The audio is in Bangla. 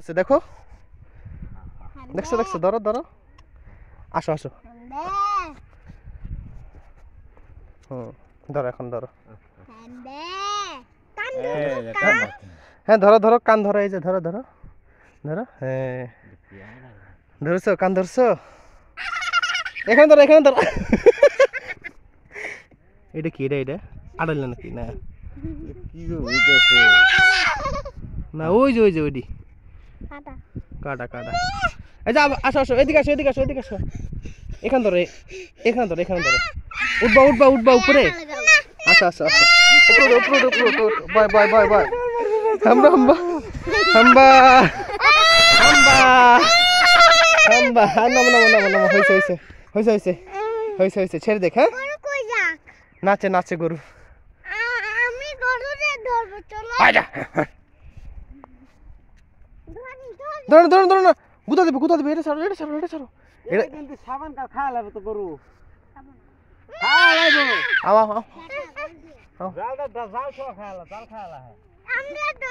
আছে দেখো, দেখছো দেখছো, ধরো ধরো, আসো আসো, ধরো এখন ধরো, হ্যাঁ ধরো ধরো, কান ধরো, এই যে ধরো ধরো ধরো, হ্যাঁ ধরছো, কান ধরছো, এখানে ধরো এখানে ধরো। এটা কি, এটা আড়াইল নাকি? না না, ওই যে ওইটি কাটা কাটা। এই যে আসো আসো, এদিকে আসো এদিকে আসো এদিকে আসো, এখানে ধরো, এখানে ধরো, এখানে ধরো, উঠবা উঠবা উঠবা উপরে, আচ্ছা আচ্ছা আচ্ছা, উপরে উপরে উপরে, বাই বাই বাই বাই, হাম্বা হাম্বা হাম্বা হাম্বা হাম্বা, নামো নামো নামো নামো, হয়েছে হয়েছে হয়েছে হয়েছে হয়েছে হয়েছে, ছেড়ে দেখ। হ্যাঁ নাচে নাচে গরু, আমি গরুরে ধরবো, চলো ধরো ধরো ধরো না, গুতা দেবে, এটা ছাড়ো এটা ছাড়ো এটা ছাড়ো, এটা কিন্তু সাবান কাল খাওয়া লাগবে তো গরু, খাওয়া লাগবে। আও আও আও, জাল খাওয়া লাগবে, জাল খাওয়া লাগবে। আমরা